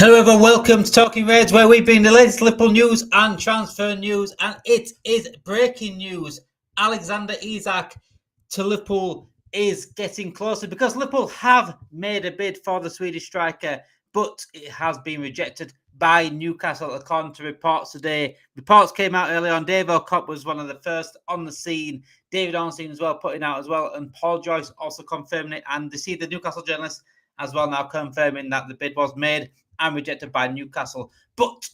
Hello everyone, welcome to Talking Reds, where we bring the latest Liverpool news and transfer news, and it is breaking news. Alexander Isak to Liverpool is getting closer because Liverpool have made a bid for the Swedish striker, but it has been rejected by Newcastle, according to reports today. Reports came out early on. Dave O'Cott was one of the first on the scene. David Ornstein as well putting out as well, and Paul Joyce also confirming it. And they see the Newcastle journalists as well now confirming that the bid was made and rejected by Newcastle. But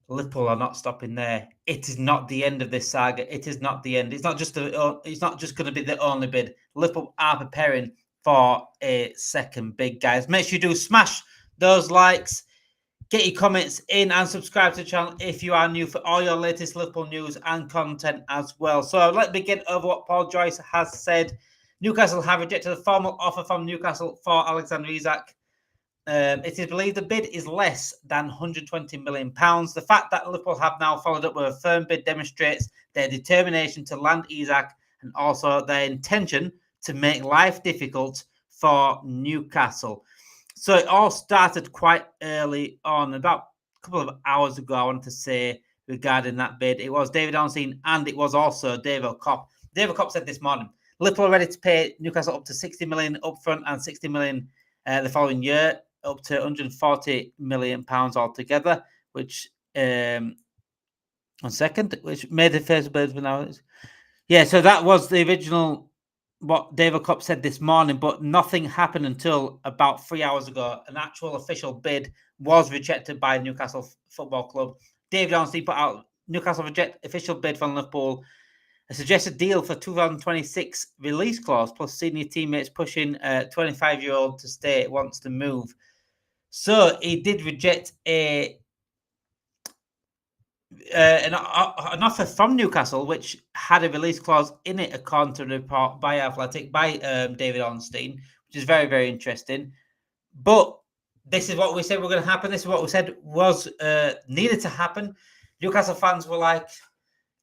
Liverpool are not stopping there. It is not the end of this saga. It is not the end. It's not just going to be the only bid. Liverpool are preparing for a second bid, guys. Make sure you do smash those likes, get your comments in, and subscribe to the channel if you are new for all your latest Liverpool news and content as well. So let's begin over what Paul Joyce has said. Newcastle have rejected a formal offer from Newcastle for Alexander Isak. It is believed the bid is less than £120 million. The fact that Liverpool have now followed up with a firm bid demonstrates their determination to land Isak and also their intention to make life difficult for Newcastle. So it all started quite early on, about a couple of hours ago, I wanted to say, regarding that bid. It was David Ornstein and it was also Dave O'Cott. Dave O'Cott said this morning, Liverpool are ready to pay Newcastle up to £60 million upfront and £60 million the following year, up to £140 million altogether, which which made the first bid for now. Yeah, so that was the original, what Dave O'Cott said this morning, but nothing happened until about 3 hours ago. An actual official bid was rejected by Newcastle Football Club. David Ornstein put out Newcastle reject official bid from Liverpool. A suggested deal for 2026 release clause, plus senior teammates pushing a 25-year-old to stay, wants to move. So he did reject an offer from Newcastle, which had a release clause in it, according to the report by Athletic, by David Ornstein, which is very, very interesting. But this is what we said were going to happen. This is what we said was needed to happen. Newcastle fans were like,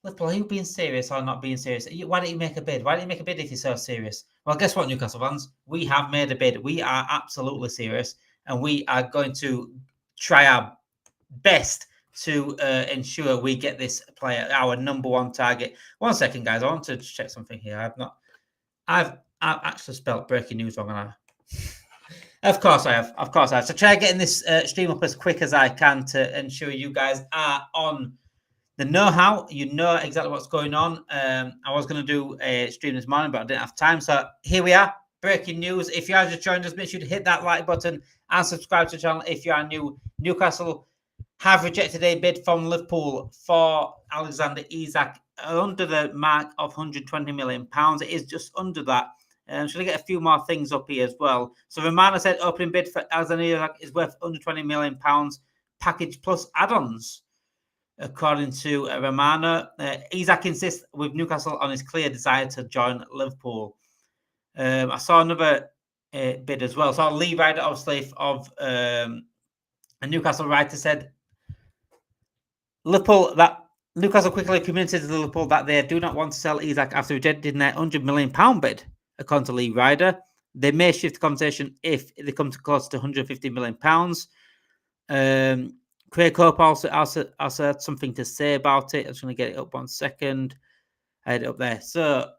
Liverpool, are you being serious or not being serious? Why don't you make a bid? Why don't you make a bid if you're so serious? Well, guess what, Newcastle fans? We have made a bid. We are absolutely serious, and we are going to try our best to ensure we get this player, our number one target. 1 second, guys. I want to check something here. I've actually spelled breaking news wrong, haven't I? Of course I have. Of course I have. So try getting this stream up as quick as I can to ensure you guys are on the know-how. You know exactly what's going on. I was going to do a stream this morning, but I didn't have time. So here we are. Breaking news. If you are just joined us, make sure to hit that like button and subscribe to the channel if you are new. Newcastle have rejected a bid from Liverpool for Alexander Isak under the mark of £120 million. It is just under that. Should I get a few more things up here as well? So Romano said opening bid for Alexander Isak is worth under £20 million, package plus add-ons. According to Romano, Isak insists with Newcastle on his clear desire to join Liverpool. I saw another bid as well. So Lee Ryder, obviously, of a Newcastle writer, said Newcastle quickly communicated to Liverpool that they do not want to sell Isak after rejecting their £100 million bid. According to Lee Ryder, they may shift the conversation if they come to close to £150 million. Craig Hope also had something to say about it. I'm just going to get it up 1 second. I had it up there. So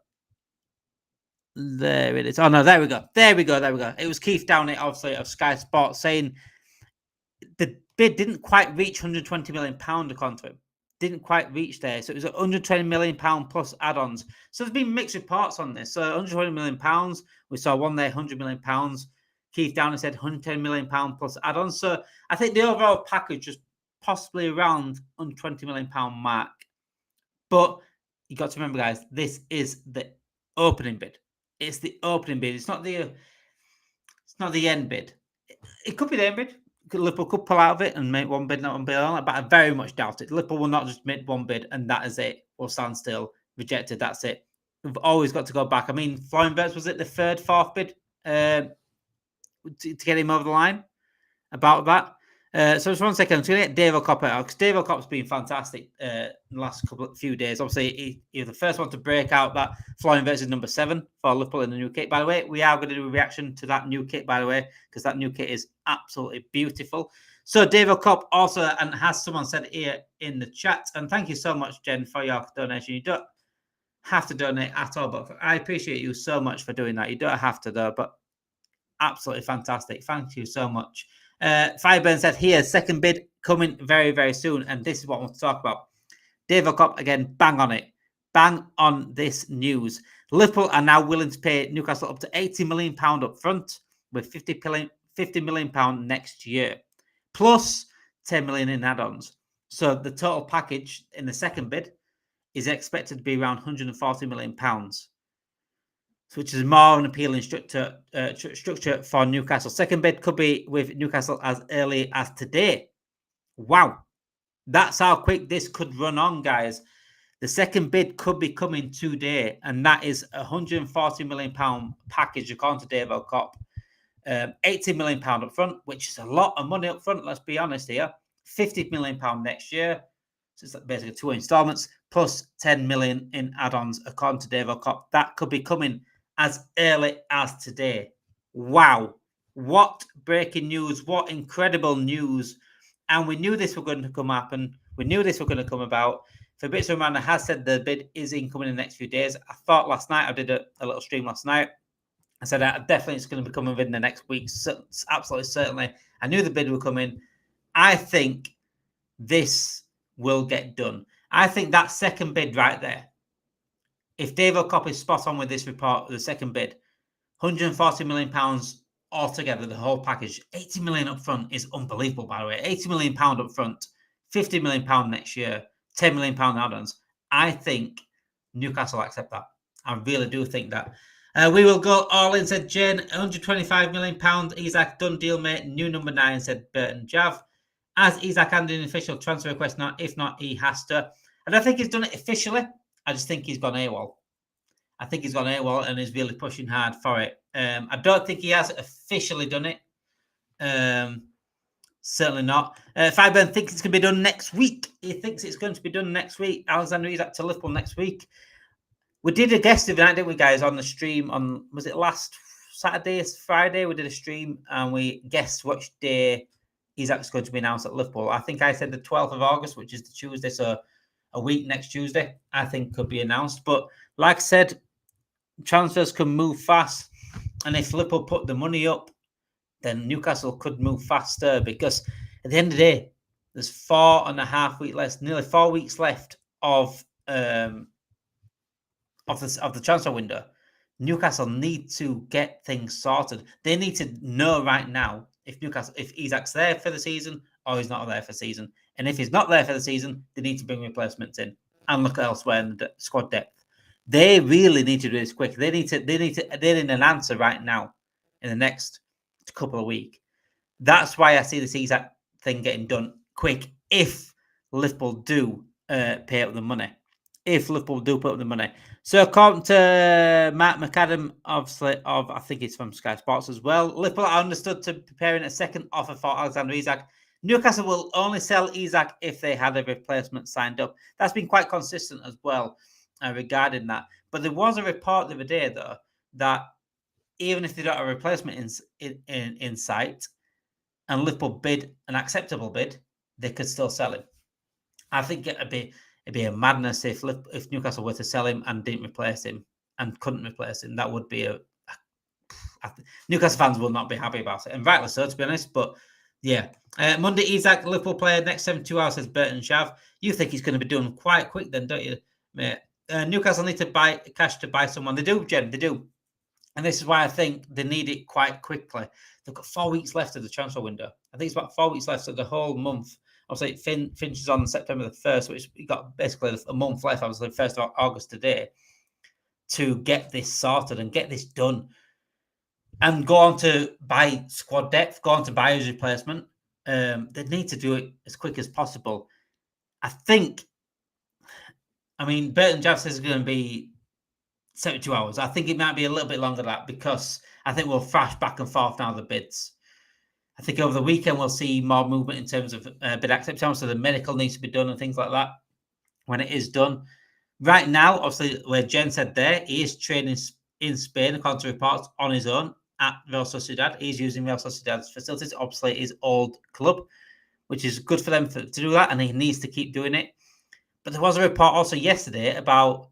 there it is. Oh, no, there we go. It was Keith Downey, obviously, of Sky Sports, saying the bid didn't quite reach £120 million, according to him. Didn't quite reach there. So it was £120 million plus add-ons. So there's been mixed reports on this. So £120 million. We saw one there, £100 million. Keith Downey said £110 million plus add-ons. So I think the overall package is possibly around £120 million mark. But you got to remember, guys, this is the opening bid. It's the opening bid. It's not the end bid. It could be the end bid. Liverpool could pull out of it and make one bid, not one bid on it, but I very much doubt it. Liverpool will not just make one bid and that is it. We'll stand still, rejected, that's it. We've always got to go back. I mean, Florian Wirtz, was it the third, fourth bid to get him over the line about that? So just 1 second, I'm going to get Dave O'Cop out because Dave O'Cop's been fantastic in the last few days. Obviously, he's the first one to break out that Flooring versus number 7 for Liverpool in the new kit. By the way, we are going to do a reaction to that new kit, by the way, because that new kit is absolutely beautiful. So Dave O'Cop also, and has someone said here in the chat, and thank you so much, Jen, for your donation. You don't have to donate at all, but I appreciate you so much for doing that. You don't have to, though, but absolutely fantastic. Thank you so much. Fireburn said here, second bid coming very, very soon. And this is what I want to talk about. Dave O'Cop, again, bang on it. Bang on this news. Liverpool are now willing to pay Newcastle up to £80 million up front with £50 million next year, plus £10 million in add-ons. So the total package in the second bid is expected to be around £140 million, which is more an appealing structure for Newcastle. Second bid could be with Newcastle as early as today. Wow. That's how quick this could run on, guys. The second bid could be coming today, and that is a £140 million package, according to Dave O'Cop. £80 million up front, which is a lot of money up front, let's be honest here. £50 million next year. So it's basically 2 installments, plus £10 million in add-ons, according to Dave O'Cop. That could be coming as early as today. Wow. What breaking news. What incredible news. And we knew this was going to happen. We knew this was going to come about. Fabrizio Romano has said the bid is incoming in the next few days. I thought last night, I did a little stream last night. I said definitely it's going to be coming within the next week. So, absolutely, certainly. I knew the bid would come in. I think this will get done. I think that second bid right there, if Dave O'Cop is spot on with this report, the second bid, £140 million altogether, the whole package. £80 million up front is unbelievable, by the way. £80 million up front, £50 million next year, £10 million add-ons. I think Newcastle will accept that. I really do think that. We will go all in, said Jen. £125 million. Isak, done deal, mate. New number 9, said Burton Jav. Has Isak handed an official transfer request now? If not, he has to. I don't think he's done it officially. I just think he's gone AWOL. I think he's gone AWOL and is really pushing hard for it. I don't think he has officially done it. Certainly not. Fireburn thinks it's going to be done next week. He thinks it's going to be done next week. Alexander Isak to Liverpool next week. We did a guest event, didn't we, guys, on the stream on, was it last Saturday, Friday? We did a stream and we guessed which day Isak's going to be announced at Liverpool. I think I said the 12th of August, which is the Tuesday, so a week next Tuesday, I think could be announced. But like I said, transfers can move fast. And if Liverpool put the money up, then Newcastle could move faster, because at the end of the day, there's 4.5 weeks left, nearly 4 weeks left of the transfer window. Newcastle need to get things sorted. They need to know right now if Isak's there for the season or he's not there for the season. And if he's not there for the season, they need to bring replacements in and look elsewhere in the squad depth. They really need to do this quick. They need an answer right now in the next couple of weeks. That's why I see this Isak thing getting done quick if Liverpool do pay up the money. If Liverpool do put up the money. So according to Matt McAdam, obviously, I think it's from Sky Sports as well, Liverpool are understood to preparing a second offer for Alexander Isak. Newcastle will only sell Isak if they had a replacement signed up. That's been quite consistent as well regarding that. But there was a report the other day, though, that even if they don't have a replacement in sight and Liverpool bid an acceptable bid, they could still sell him. I think it'd be a madness if Newcastle were to sell him and didn't replace him and couldn't replace him. That would be Newcastle fans will not be happy about it, and rightly so, to be honest. But yeah, Monday Isak, Liverpool player next 72 hours, says Burton Shav. You think he's going to be done quite quick then, don't you, mate? Newcastle need to buy cash to buy someone. They do, Jen. They do. And this is why I think they need it quite quickly. They've got 4 weeks left of the transfer window. I think it's about 4 weeks left of the whole month. Obviously, it finishes on September the 1st, which we got basically a month left, obviously, 1st of August today, to get this sorted and get this done. And go on to buy squad depth, go on to buy his replacement. They need to do it as quick as possible. Burton Jav says it's going to be 72 hours. I think it might be a little bit longer than that, because I think we'll thrash back and forth now the bids. I think over the weekend we'll see more movement in terms of bid acceptance. So the medical needs to be done and things like that. When it is done, right now, obviously, where Jen said there, he is training in Spain, according to reports, on his own at Real Sociedad. He's using Real Sociedad's facilities, obviously his old club, which is good for them to do that, and he needs to keep doing it. But there was a report also yesterday about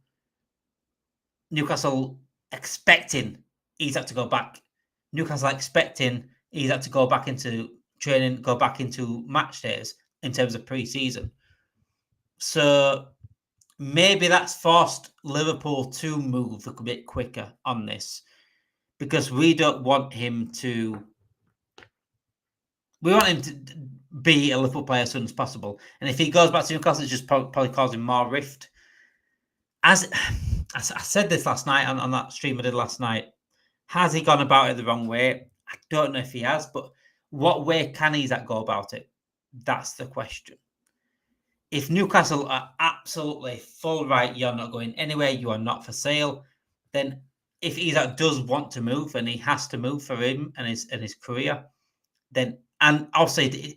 Newcastle expecting Isak to go back. Newcastle expecting Isak to go back into training, go back into match days in terms of pre-season. So maybe that's forced Liverpool to move a bit quicker on this, because we don't want him to. We want him to be a Liverpool player as soon as possible. And if he goes back to Newcastle, it's just probably causing more rift. As I said this last night on that stream I did last night, has he gone about it the wrong way? I don't know if he has, but what way can Isak go about it? That's the question. If Newcastle are absolutely full right, you're not going anywhere, you are not for sale, then if Isak does want to move and he has to move for him and his career, then, and I'll say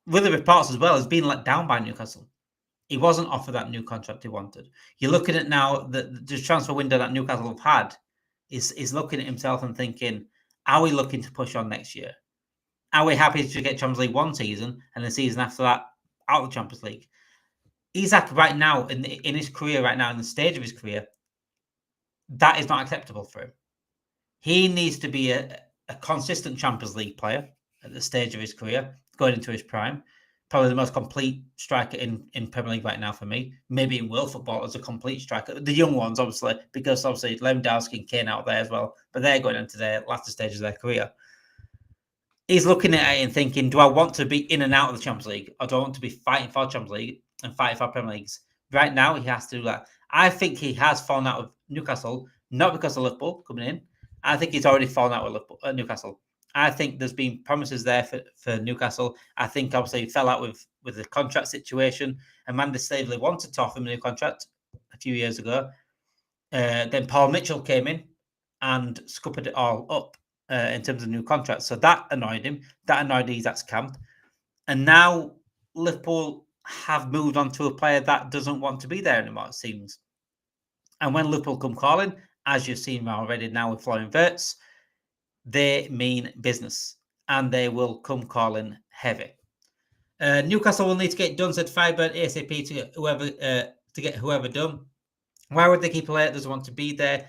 with the reports as well, has been let down by Newcastle. He wasn't offered that new contract he wanted. You're looking at now the transfer window that Newcastle have had is looking at himself and thinking, are we looking to push on next year? Are we happy to get Champions League one season and the season after that out of the Champions League? Isak right now in his career, right now in the stage of his career, that is not acceptable for him. He needs to be a consistent Champions League player at the stage of his career, going into his prime. Probably the most complete striker in Premier League right now for me. Maybe in world football as a complete striker. The young ones, obviously, because obviously Lewandowski and Kane out there as well, but they're going into their latter stages of their career. He's looking at it and thinking, do I want to be in and out of the Champions League, or do I want to be fighting for Champions League and fighting for Premier Leagues? Right now, he has to do that. I think he has fallen out of Newcastle, not because of Liverpool coming in. I think he's already fallen out with Newcastle. I think there's been promises there for Newcastle. I think obviously he fell out with the contract situation. Amanda Staveley wanted to offer him a new contract a few years ago. Then Paul Mitchell came in and scuppered it all up in terms of new contracts. So that annoyed him. That annoyed Isak's camp. And now Liverpool have moved on to a player that doesn't want to be there anymore, it seems. And when Liverpool come calling, as you've seen already now with Florian Wirtz, they mean business, and they will come calling heavy. Newcastle will need to get done, said Firebird ASAP to get whoever done. Why would they keep a player that doesn't want to be there?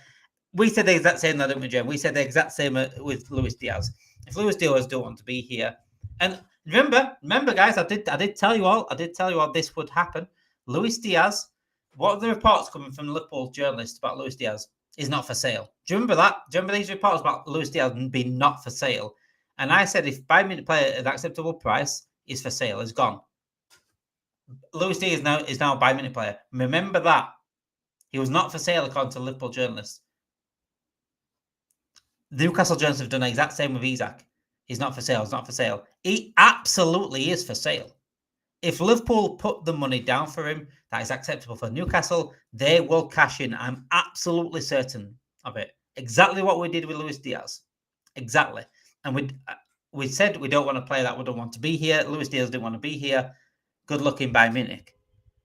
We said the exact same, didn't we, Jen? We said the exact same with Luis Diaz. If Luis Diaz don't want to be here, and remember, guys, I did tell you all this would happen. Luis Diaz. What are the reports coming from Liverpool journalists about Luis Diaz? Is not for sale. Do you remember that? Do you remember these reports about Luis Diaz being not for sale? And I said if buy me player at an acceptable price is for sale, is gone. Luis Diaz is now a buy minute player. Remember that. He was not for sale according to Liverpool journalists. The Newcastle journalists have done the exact same with Isak. He's not for sale. He's not for sale. He absolutely is for sale. If Liverpool put the money down for him, that is acceptable for Newcastle, they will cash in. I'm absolutely certain of it. Exactly what we did with Luis Diaz. Exactly. And we said we don't want to play that. We don't want to be here. Luis Diaz didn't want to be here. Good luck in Bayern Munich.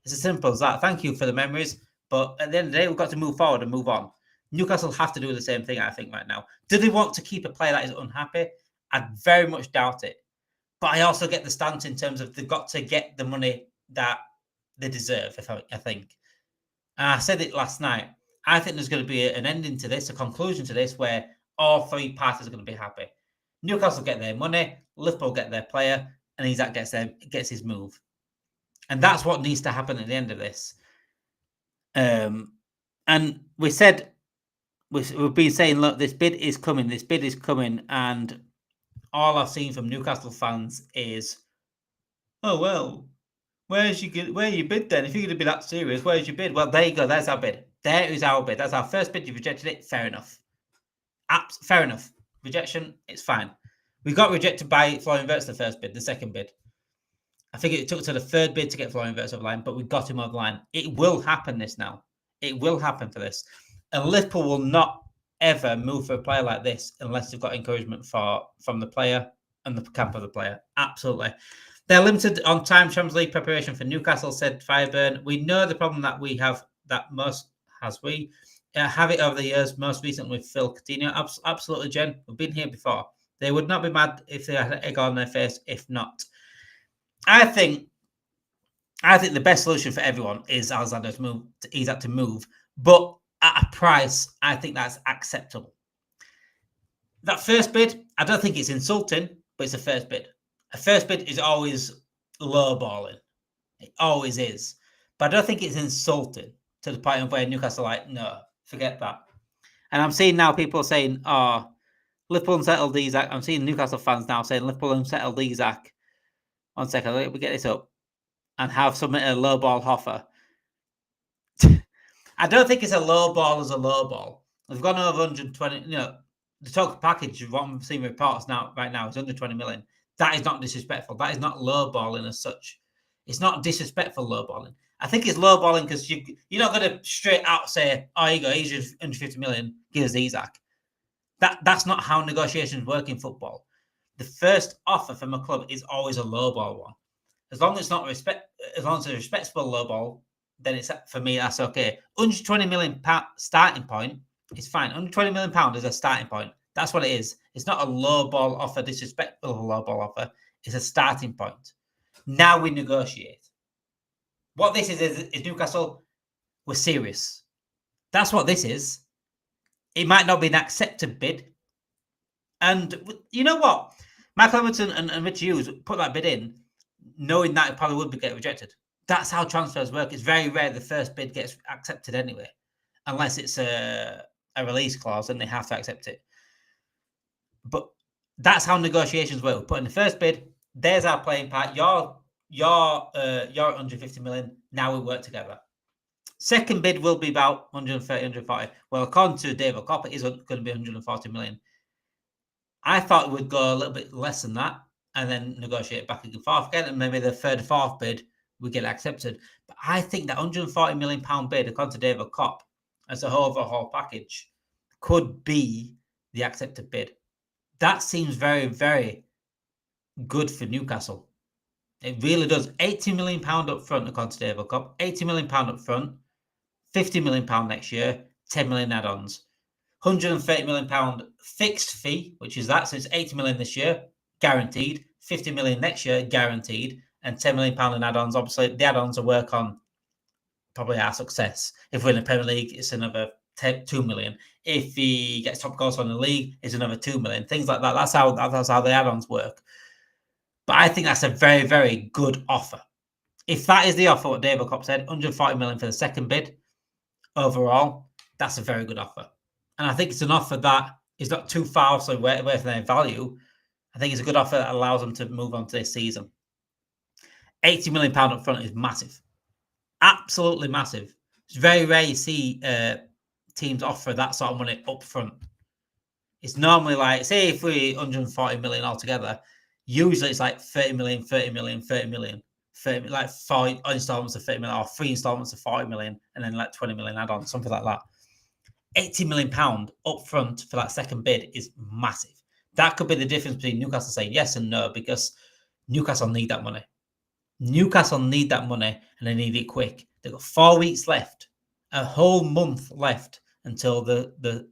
It's as simple as that. Thank you for the memories. But at the end of the day, we've got to move forward and move on. Newcastle have to do the same thing, I think, right now. Do they want to keep a player that is unhappy? I very much doubt it. But I also get the stance in terms of they've got to get the money that they deserve, I think. And I said it last night. I think there's going to be an ending to this, a conclusion to this, where all three parties are going to be happy. Newcastle get their money, Liverpool get their player, and Isak gets his move. And that's what needs to happen at the end of this. And we said, we've been saying, look, this bid is coming, and all I've seen from Newcastle fans is, oh, well, where you bid then? If you're going to be that serious, where's your bid? Well, there you go. There's our bid. There is our bid. That's our first bid. You've rejected it. Fair enough. Fair enough. Rejection, it's fine. We got rejected by Florian Wirtz, the first bid, the second bid. I think it took to the third bid to get Florian Wirtz over the line, but we got him over the line. It will happen this now. It will happen for this. And Liverpool will not ever move for a player like this unless they've got encouragement from the player on the camp of the player. Absolutely. They're limited on time. Champions League preparation for Newcastle, said Fireburn. We know the problem that we have, that most has we have it over the years, most recently with Phil Coutinho. Absolutely, Jen. We've been here before. They would not be mad if they had an egg on their face, if not. I think the best solution for everyone is Alexander Isak to move, but at a price, I think that's acceptable. That first bid, I don't think it's insulting, but it's a first bid. A first bid is always lowballing. It always is. But I don't think it's insulting to the point of where Newcastle are like, no, forget that. And I'm seeing now people saying, oh, Liverpool unsettled Isak. I'm seeing Newcastle fans now saying Liverpool unsettled Isak. 1 second, let me get this up. And have submitted a low ball offer. I don't think it's a low ball as a low ball. They've gone over 120, the total package, what I'm seeing reports right now is under 20 million. That is not disrespectful. That is not low balling as such. It's not disrespectful low balling. I think it's low balling because you're not going to straight out say, oh, you go, he's under 50 million, give us Isak. That's not how negotiations work in football. The first offer from a club is always a low ball one. As long as it's not as long as it's a respectable low ball, then it's, for me, that's okay. 120 million starting point is fine. 120 million pound is a starting point. That's what it is. It's not a low ball offer, disrespectful low ball offer. It's a starting point. Now we negotiate. What this is Newcastle, we're serious. That's what this is. It might not be an accepted bid. And you know what? Michael Everton and Rich Hughes put that bid in, knowing that it probably would get rejected. That's how transfers work. It's very rare the first bid gets accepted anyway, unless it's a release clause and they have to accept it. But that's how negotiations work. We put in the first bid. There's our playing part. You're at 150 million. Now we work together. Second bid will be about 130, 140. Well, according to David Copper, it is going to be 140 million. I thought it would go a little bit less than that and then negotiate back and forth again. And maybe the third or fourth bid would get accepted. But I think that 140 million pound bid, according to David Kopp, as a overhaul package, could be the accepted bid. That seems very, very good for Newcastle. It really does. 80 million pound up front, according to David Kopp. 80 million pound up front, 50 million pound next year, 10 million add-ons. 130 million pound fixed fee, which is that. So it's 80 million this year, guaranteed. 50 million next year, guaranteed. And 10 million pound in add-ons. Obviously, the add-ons will work on probably our success. If we're in the Premier League, it's another 2 million. If he gets top goals in the league, it's another 2 million. Things like that. That's how the add-ons work. But I think that's a very, very good offer. If that is the offer, what David Kopp said, 140 million for the second bid overall, that's a very good offer. And I think it's an offer that is not too far away from their value. I think it's a good offer that allows them to move on to this season. 80 million pound up front is massive. Absolutely massive. It's very rare you see teams offer that sort of money up front. It's normally like, say if we 140 million altogether, usually it's like 30 million, 30 million, 30 million. 30, like 4 installments of 30 million or 3 installments of 40 million and then like 20 million add-on, something like that. 80 million pound up front for that second bid is massive. That could be the difference between Newcastle saying yes and no, because Newcastle need that money. Newcastle need that money and they need it quick. They've got 4 weeks left, a whole month left until the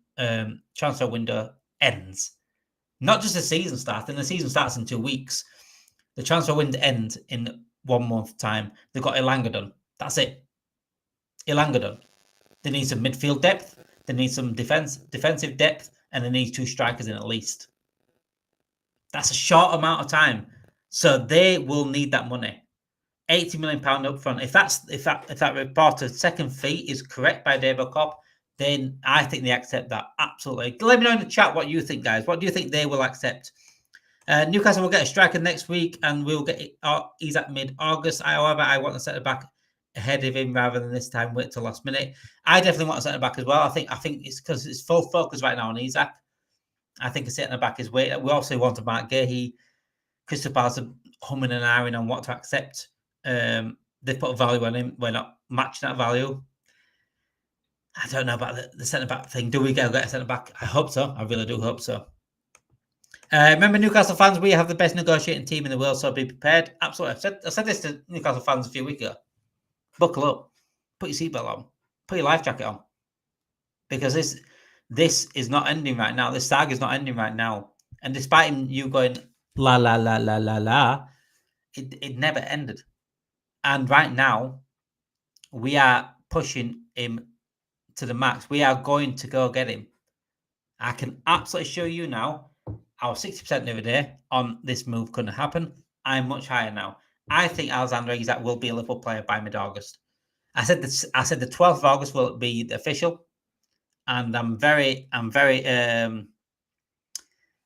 transfer window ends. Not just the season starts, and the season starts in 2 weeks. The transfer window ends in 1 month time. They've got Elanga done. That's it. Elanga done. They need some midfield depth. They need some defensive depth, and they need 2 strikers in at least. That's a short amount of time, so they will need that money. 80 million pound up front. If that reported second fee is correct by David Kopp, then I think they accept that absolutely. Let me know in the chat what you think, guys. What do you think they will accept? Newcastle will get a striker next week, and we'll get Isak mid-August. However, I want to set it back ahead of him rather than this time wait till last minute. I definitely want to set it back as well. I think it's because it's full focus right now on Isak. I think a setting it back is weight. We also want to Mark Gahey. Crystal Palace are humming and ahhing on what to accept. They put a value on him. We're not matching that value. I don't know about the centre back thing. Do we get a centre back? I hope so. I really do hope so. Remember, Newcastle fans, we have the best negotiating team in the world, so be prepared. Absolutely. I said this to Newcastle fans a few weeks ago. Buckle up. Put your seatbelt on. Put your life jacket on. Because this is not ending right now. This saga is not ending right now. And despite you going la la la la la la, it never ended. And right now, we are pushing him to the max. We are going to go get him. I can absolutely show you now. I was 60% the other day on this move couldn't happen. I'm much higher now. I think Alexander Isak will be a Liverpool player by mid-August. I said the 12th of August will be official, and I'm very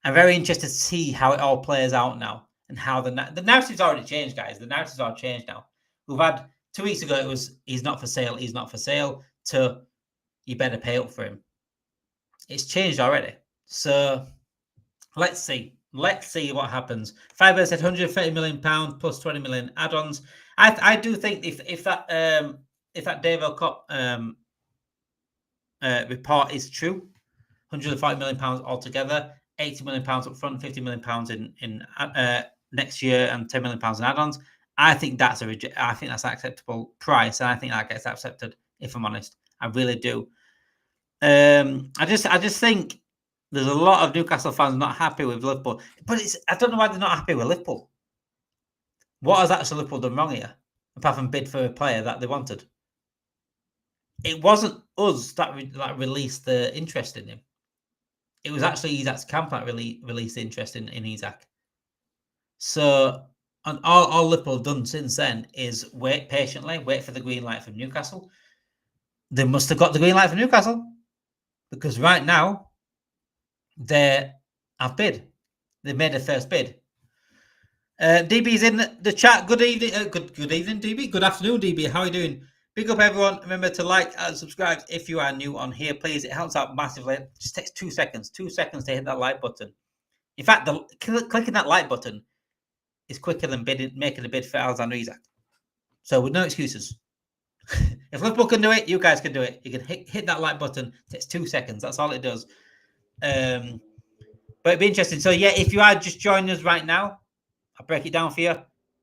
interested to see how it all plays out now and how the narrative's already changed, guys. The narrative's all changed now. We've had 2 weeks ago it was he's not for sale, to you better pay up for him. It's changed already. So let's see. Let's see what happens. Fiber said £130 million plus 20 million add-ons. I do think if that Davo Cup report is true, £140 million altogether, £80 million up front, £50 million in next year, and £10 million in add-ons. I think that's an acceptable price, and I think that gets accepted. If I'm honest, I really do. I just think there's a lot of Newcastle fans not happy with Liverpool, but I don't know why they're not happy with Liverpool. What has actually Liverpool done wrong here, apart from bid for a player that they wanted? It wasn't us that released the interest in him. It was actually Isak's camp that released the interest in Isak. So, and all Liverpool have done since then is wait patiently, wait for the green light from Newcastle. They must have got the green light from Newcastle, because right now they have bid. They've made their first bid. DB's in the chat. Good evening, good evening, DB. Good afternoon, DB. How are you doing? Big up, everyone. Remember to like and subscribe if you are new on here, please. It helps out massively. It just takes 2 seconds. 2 seconds to hit that like button. In fact, clicking that like button is quicker than making a bid for Alexander Isak. So with no excuses. If Liverpool can do it, you guys can do it. You can hit that like button. It takes 2 seconds. That's all it does. But it'd be interesting. So yeah, if you are just joining us right now, I'll break it down for you.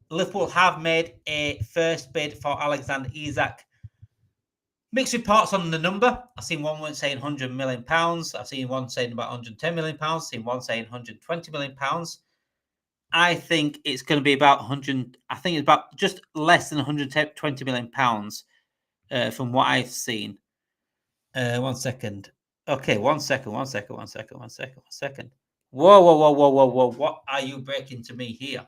Liverpool have made a first bid for Alexander Isak. Mixed reports on the number. I've seen one saying £100 million. I've seen one saying about £110 million. I've seen one saying £120 million. I think it's going to be about 100. I think it's about just less than £120 million from what I've seen. 1 second. Okay, 1 second. Whoa. What are you breaking to me here?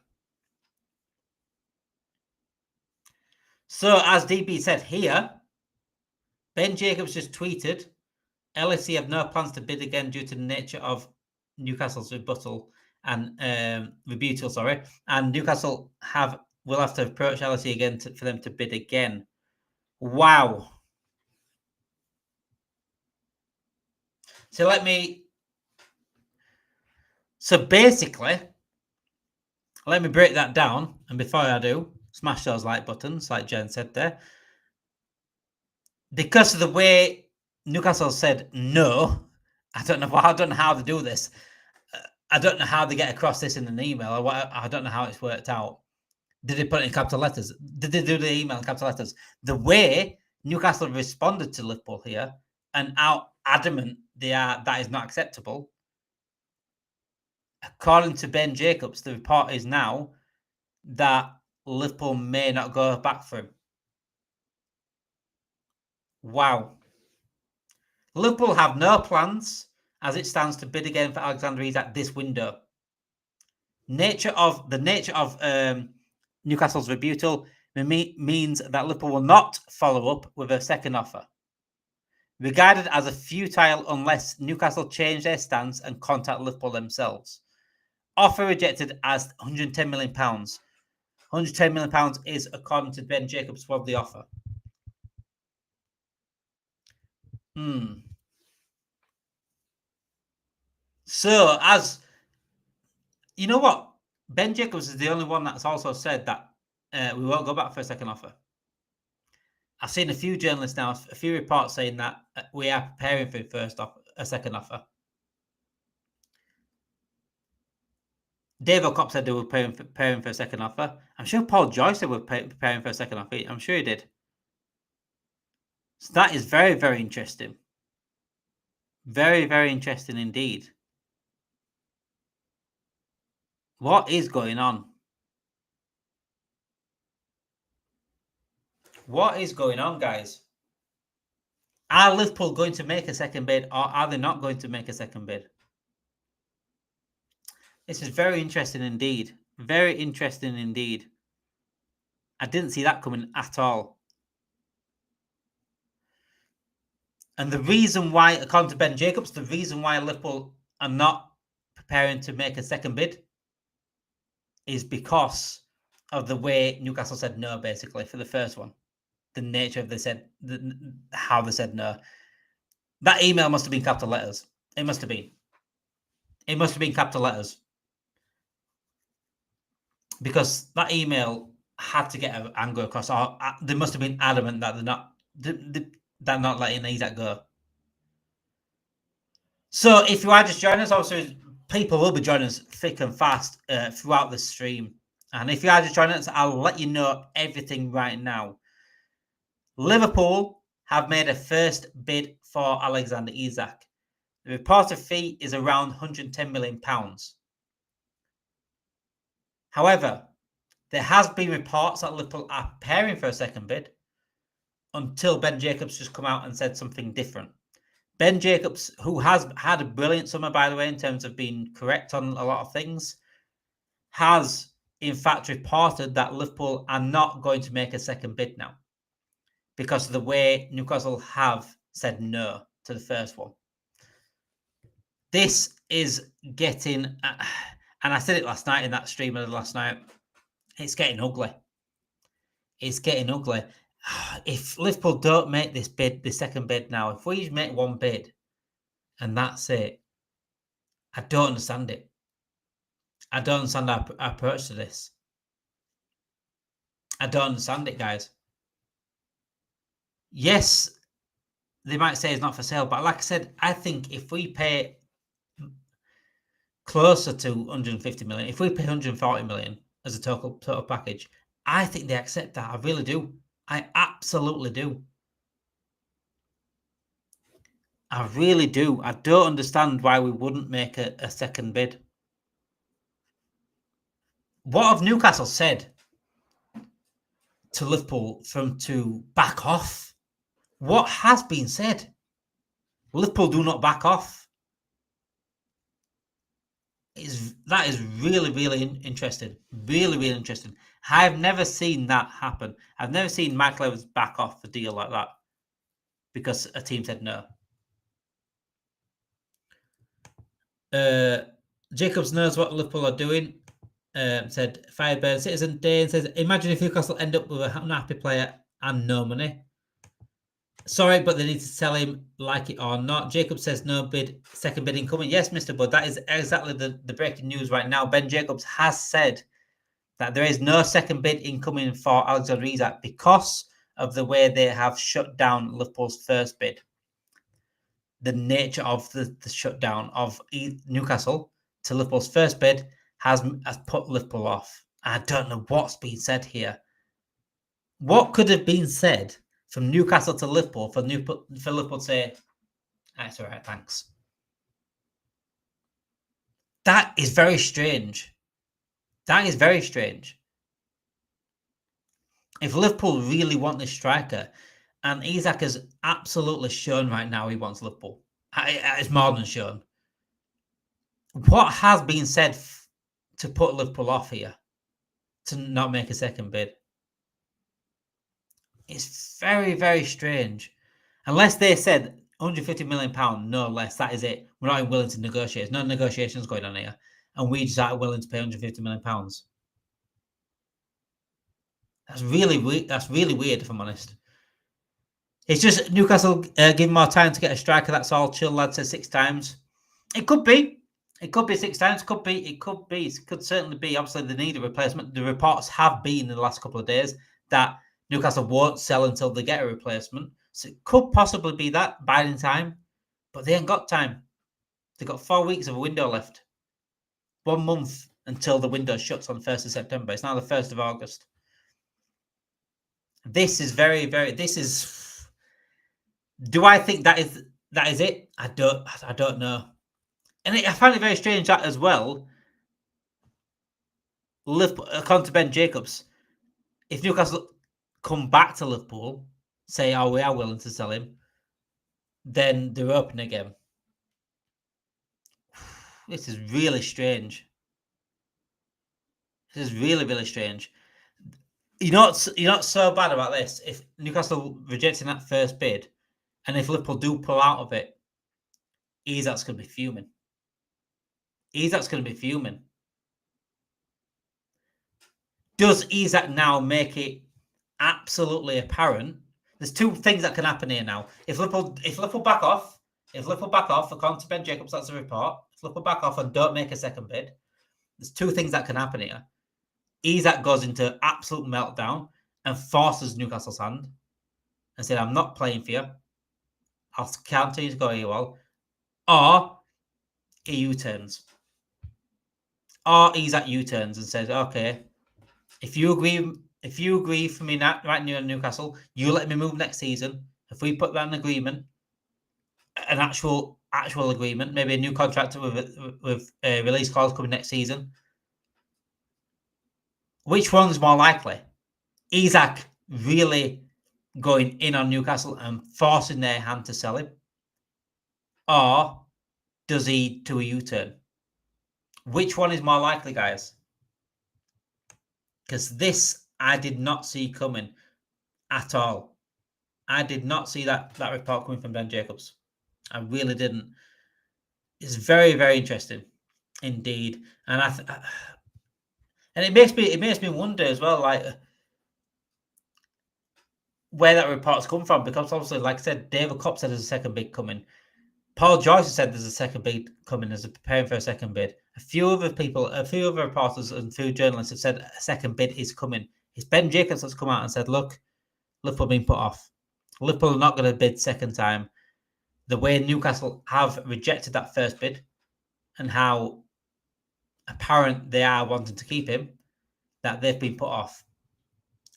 So, as DB said here, Ben Jacobs just tweeted, LFC have no plans to bid again due to the nature of Newcastle's rebuttal and and Newcastle will have to approach LFC again for them to bid again. Wow. So basically, let me break that down. And before I do, smash those like buttons, like Jen said there. Because of the way Newcastle said no, I don't know how they do this. I don't know how they get across this in an email. I don't know how it's worked out. Did they put it in capital letters? Did they do the email in capital letters? The way Newcastle responded to Liverpool here and how adamant they are that is not acceptable. According to Ben Jacobs, the report is now that Liverpool may not go back for him. Wow. Liverpool have no plans as it stands to bid again for Alexander Isak this window. The nature of Newcastle's rebuttal means that Liverpool will not follow up with a second offer, regarded as a futile unless Newcastle change their stance and contact Liverpool themselves. Offer rejected as £110 million. £110 million is, according to Ben Jacobs, was the offer. So, as you know what? Ben Jacobs is the only one that's also said that we won't go back for a second offer. I've seen a few journalists now, a few reports saying that we are preparing for a second offer. Dave O'Connor said they were preparing for a second offer. I'm sure Paul Joyce said we're preparing for a second offer. I'm sure he did. So that is very, very interesting. Very, very interesting indeed. What is going on? What is going on, guys? Are Liverpool going to make a second bid, or are they not going to make a second bid? This is very interesting indeed. Very interesting indeed. I didn't see that coming at all. And the reason why, according to Ben Jacobs, the reason why Liverpool are not preparing to make a second bid is because of the way Newcastle said no, basically, for the first one. The nature of how they said no. That email must have been capital letters. It must have been. It must have been capital letters. Because that email had to get anger across. Or they must have been adamant that they're not letting Isak go. So if you are just joining us, obviously people will be joining us thick and fast throughout the stream. And if you are just joining us, I'll let you know everything right now. Liverpool have made a first bid for Alexander Isak. The reported fee is around £110 million. However, there has been reports that Liverpool are preparing for a second bid until Ben Jacobs just come out and said something different. Ben Jacobs, who has had a brilliant summer, by the way, in terms of being correct on a lot of things, has in fact reported that Liverpool are not going to make a second bid now because of the way Newcastle have said no to the first one. This is getting, and I said it last night in that stream last night, it's getting ugly. It's getting ugly. If Liverpool don't make this bid, the second bid now, if we make one bid and that's it, I don't understand it. I don't understand our approach to this. I don't understand it, guys. Yes, they might say it's not for sale, but like I said, I think if we pay closer to 150 million, if we pay 140 million as a total package, I think they accept that. I really do. I absolutely do. I really do. I don't understand why we wouldn't make a second bid. What have Newcastle said to Liverpool to back off? What has been said? Liverpool do not back off. That is really, really interesting. Really, really interesting. I've never seen that happen. I've never seen Michael Evans back off a deal like that because a team said no. Jacobs knows what Liverpool are doing. Said Fireburn Citizen Dane says, imagine if Newcastle end up with a unhappy player and no money. Sorry, but they need to sell him like it or not. Jacob says no bid, second bid incoming. Yes, Mr. Bud, that is exactly the breaking news right now. Ben Jacobs has said that there is no second bid incoming for Alexander Isak because of the way they have shut down Liverpool's first bid. The nature of the shutdown of Newcastle to Liverpool's first bid has put Liverpool off. I don't know what's been said here. What could have been said from Newcastle to Liverpool for Liverpool to say, that's all right, thanks. That is very strange. That is very strange. If Liverpool really want this striker, and Isak has absolutely shown right now he wants Liverpool, it's more than shown. What has been said to put Liverpool off here, to not make a second bid? It's very, very strange. Unless they said £150 million, no less, that is it. We're not even willing to negotiate. There's no negotiations going on here. And we just aren't willing to pay £150 million. That's really weird, if I'm honest. It's just Newcastle giving more time to get a striker. That's all. Chill lad says 6 times. It could be. It could be 6 times. Could be. It could be. It could certainly be. Obviously, they need a replacement. The reports have been in the last couple of days that Newcastle won't sell until they get a replacement. So it could possibly be that biding time. But they ain't got time. They've got 4 weeks of a window left. 1 month until the window shuts on 1st of September. It's now the 1st of August. This is very, very. This is. Do I think that is it? I don't know. And I find it very strange that as well. Liverpool, according to Ben Jacobs, if Newcastle come back to Liverpool, say, "Oh, we are willing to sell him," then they're open again. This is really strange. This is really, really strange. You're not so bad about this. If Newcastle rejecting that first bid, and if Liverpool do pull out of it, Isak's going to be fuming. Isak's going to be fuming. Does Isak now make it absolutely apparent? There's two things that can happen here now. If Liverpool back off, according to Ben Jacobs, that's the report. If Liverpool back off and don't make a second bid, there's two things that can happen here. Isak goes into absolute meltdown and forces Newcastle's hand and said, "I'm not playing for you. I'll continue to go here well." Or he U-turns. Or Isak U-turns and says, "Okay, if you agree for me right now in Newcastle, you let me move next season. If we put that in agreement, an actual agreement, maybe a new contract with a release clause coming next season, which one's more likely? Isak really going in on Newcastle and forcing their hand to sell him? Or does he do a U-turn? Which one is more likely, guys? Because this I did not see coming at all. I did not see that report coming from Ben Jacobs. I really didn't. It's very, very interesting indeed. And and it makes me wonder as well, like where that report's come from, because obviously, like I said, David Kopp said there's a second bid coming. Paul Joyce said there's a second bid coming, as preparing for a second bid. A few other reporters and a few journalists have said a second bid is coming. It's Ben Jacobs that's come out and said, "Look, Liverpool being put off. Liverpool are not going to bid second time." The way Newcastle have rejected that first bid and how apparent they are wanting to keep him, that they've been put off.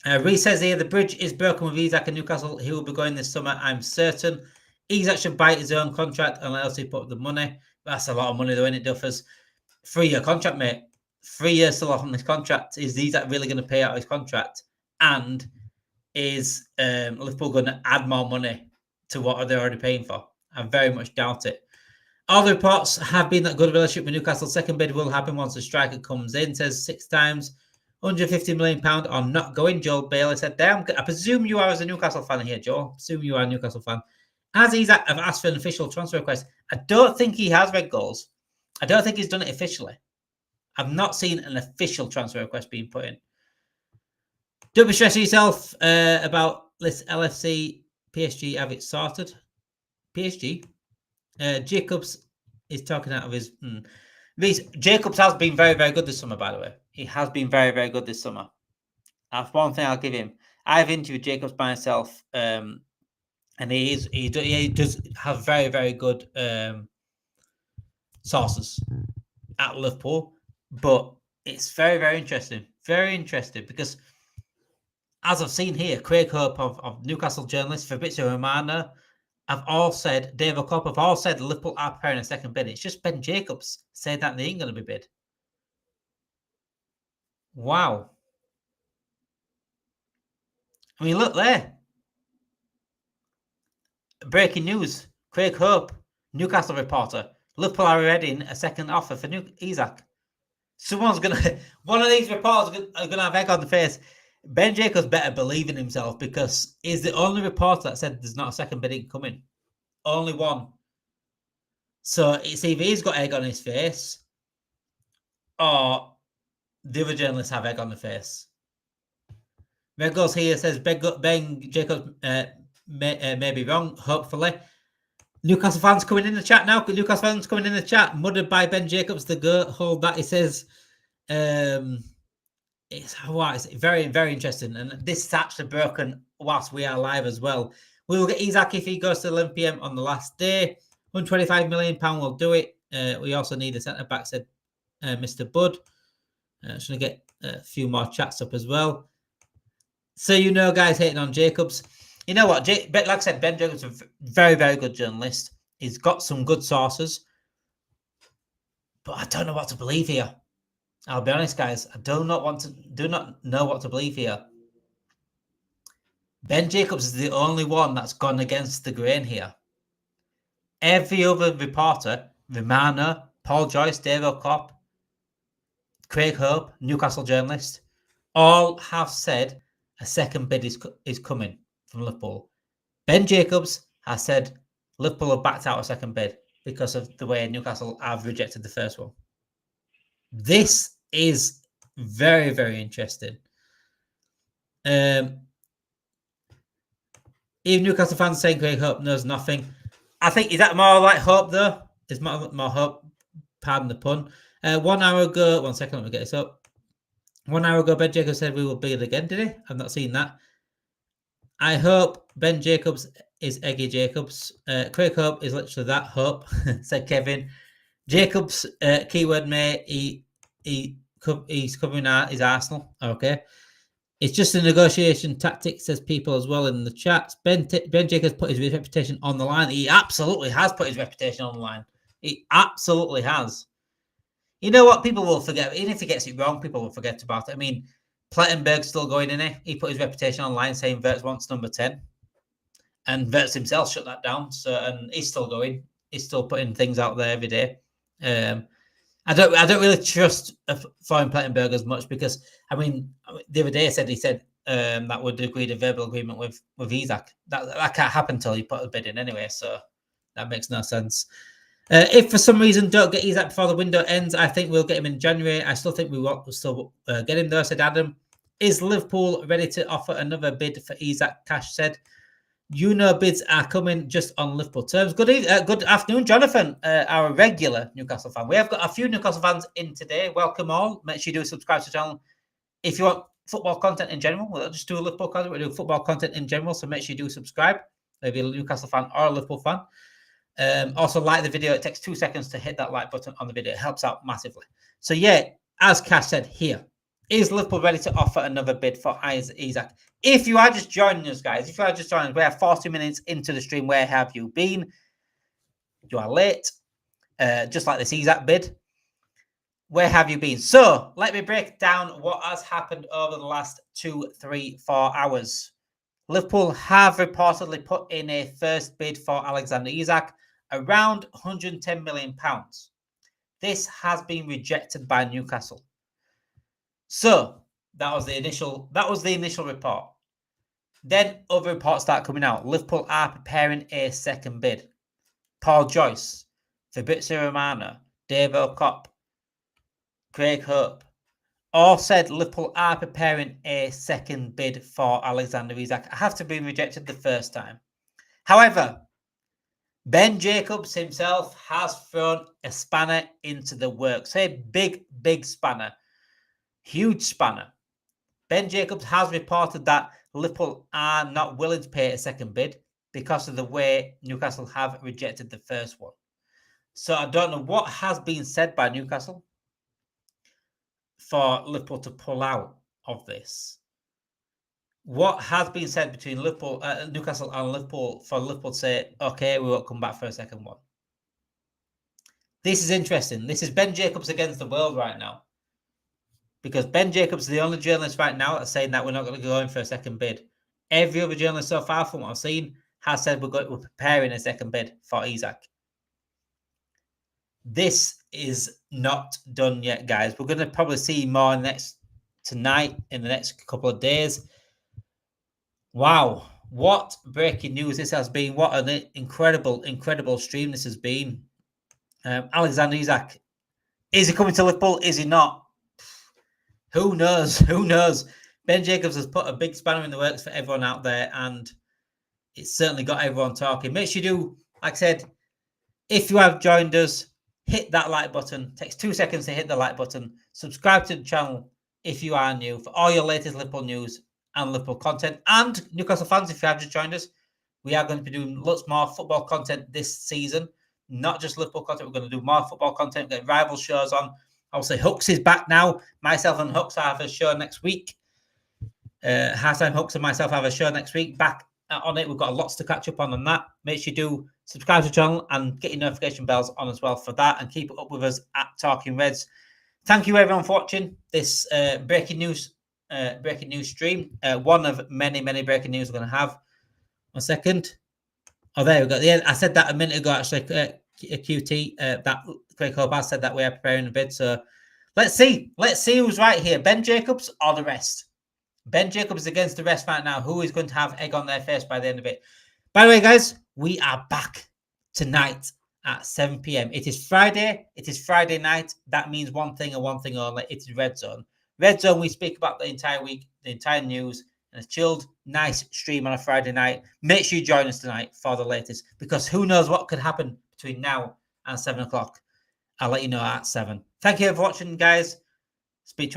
Reece says here, the bridge is broken with Isak and Newcastle. He will be going this summer, I'm certain. Isak should bite his own contract unless he put up the money. That's a lot of money though, isn't it, Duffers? 3-year contract, mate. 3 years still off on this contract. Is Isak really going to pay out his contract? And is Liverpool going to add more money to what they're already paying for? I very much doubt it. All the reports have been that good relationship with Newcastle. Second bid will happen once the striker comes in, says 6 times. £150 million or not going. Joel Bailey said, "Damn, I presume you are as a Newcastle fan here, Joel. I presume you are a Newcastle fan. As Isak have asked for an official transfer request, I don't think he has read goals. I don't think he's done it officially. I've not seen an official transfer request being put in. Don't be stressing yourself about this LFC PSG. Have it sorted. PSG. Jacobs is talking out of his. Jacobs has been very, very good this summer, by the way. He has been very, very good this summer. That's one thing I'll give him. I've interviewed Jacobs by myself, and he does have very, very good sources at Liverpool. But it's very, very interesting. Very interesting because, as I've seen here, Craig Hope of Newcastle journalists, Fabrizio Romano, have all said, David Kopp have all said Liverpool are preparing a second bid. It's just Ben Jacobs said that they ain't going to be bid. Wow. I mean, look there. Breaking news. Craig Hope, Newcastle reporter. Liverpool are readying a second offer for Isak. One of these reporters are going to have egg on the face. Ben Jacobs better believe in himself because he's the only reporter that said there's not a second bidding coming. Only one. So it's either he's got egg on his face or the other journalists have egg on the face. Red Goes here says Ben Jacobs may be wrong, hopefully. Newcastle fans coming in the chat now. Newcastle fans coming in the chat. Murdered by Ben Jacobs, the goat. Hold that. He says, it's very, very interesting. And this is actually broken whilst we are live as well. We will get Isak if he goes to 11 p.m. on the last day. £125 million will do it. We also need a centre back, said Mr. Bud. Just going to get a few more chats up as well. So, guys hating on Jacobs. You know what? Like I said, Ben Jacobs is a very, very good journalist. He's got some good sources. But I don't know what to believe here. I'll be honest, guys. I do not know what to believe here. Ben Jacobs is the only one that's gone against the grain here. Every other reporter, Romano, Paul Joyce, Dave O'Cop, Craig Hope, Newcastle journalist, all have said a second bid is coming from Liverpool. Ben Jacobs has said Liverpool have backed out a second bid because of the way Newcastle have rejected the first one. This is very, very interesting. Even Newcastle fans saying Craig Hope knows nothing. I think, is that more like hope, though? Is more hope, pardon the pun. 1 hour ago, one second, let me get this up. 1 hour ago, Ben Jacobs said we will beat again, did he? I've not seen that. I hope Ben Jacobs is Eggy Jacobs. Craig Hope is literally that hope, said Kevin. Jacobs, keyword mate, he's covering his Arsenal. Okay. It's just a negotiation tactic, says people as well in the chat. Ben Jacobs put his reputation on the line. He absolutely has put his reputation on the line. He absolutely has. You know what? People will forget. Even if he gets it wrong, people will forget about it. I mean, Plettenberg's still going in there. He put his reputation online saying Wirtz wants number 10. And Wirtz himself shut that down. And he's still going. He's still putting things out there every day. I don't really trust Florian Plettenberg as much because, I mean, the other day he said that would agreed a verbal agreement with Isak. That can't happen until you put a bid in anyway, so that makes no sense. If for some reason don't get Isak before the window ends, I think we'll get him in January. I still think we will still get him though, said Adam. Is Liverpool ready to offer another bid for Isak? Cash said. Bids are coming just on Liverpool terms. Good afternoon, Jonathan, our regular Newcastle fan. We have got a few Newcastle fans in today. Welcome all. Make sure you do subscribe to the channel. If you want football content in general, we'll just do a Liverpool content. We'll do football content in general, so make sure you do subscribe. If you're a Newcastle fan or a Liverpool fan. Also, like the video. It takes 2 seconds to hit that like button on the video. It helps out massively. So, yeah, as Cash said here, is Liverpool ready to offer another bid for Isak? If you are just joining us, guys, we are 40 minutes into the stream. Where have you been? You are late, just like this Isak bid. Where have you been? So, let me break down what has happened over the last 2, 3, 4 hours. Liverpool have reportedly put in a first bid for Alexander Isak, around £110 million. This has been rejected by Newcastle. So that was the initial report. Then other reports start coming out. Liverpool are preparing a second bid. Paul Joyce, Fabrizio Romano, Dave O'Cop, Craig Hope all said Liverpool are preparing a second bid for Alexander Isak. I have to be rejected the first time. However, Ben Jacobs himself has thrown a spanner into the works. A big, big spanner. Huge spanner. Ben Jacobs has reported that Liverpool are not willing to pay a second bid because of the way Newcastle have rejected the first one. So I don't know what has been said by Newcastle for Liverpool to pull out of this. What has been said between Newcastle and Liverpool for Liverpool to say, okay, we won't come back for a second one. This is interesting. This is Ben Jacobs against the world right now. Because Ben Jacobs is the only journalist right now that's saying that we're not going to go in for a second bid. Every other journalist so far, from what I've seen, has said we're preparing a second bid for Isak. This is not done yet, guys. We're going to probably see more tonight, in the next couple of days. Wow. What breaking news this has been. What an incredible, incredible stream this has been. Alexander Isak. Is he coming to Liverpool? Is he not? Who knows? Who knows? Ben Jacobs has put a big spanner in the works for everyone out there, and it's certainly got everyone talking. Make sure you do, like I said, if you have joined us, hit that like button. It takes 2 seconds to hit the like button. Subscribe to the channel if you are new for all your latest Liverpool news and Liverpool content. And Newcastle fans, if you have just joined us, we are going to be doing lots more football content this season. Not just Liverpool content. We're going to do more football content, get rival shows on. I'll say Hooks is back now. Myself and Hooks have a show next week. Halftime Hooks and myself have a show next week. Back on it. We've got lots to catch up on that. Make sure you do subscribe to the channel and get your notification bells on as well for that, and keep it up with us at Talking Reds. Thank you everyone for watching this breaking news stream. One of many breaking news we're going to have. 1 second. Oh, there we go. Yeah, I said that a minute ago. Actually, QT that Craig Hobart said that we are preparing a bid. So let's see who's right here. Ben Jacobs or the rest. Ben Jacobs against the rest right now. Who is going to have egg on their face by the end of it? By the way, guys, we are back tonight at 7 p.m. It is Friday. It is Friday night. That means one thing and one thing only. It is Red Zone. Red Zone, we speak about the entire week, the entire news, and a chilled, nice stream on a Friday night. Make sure you join us tonight for the latest, because who knows what could happen between now and 7 o'clock. I'll let you know at 7. Thank you for watching, guys. Speak to you all.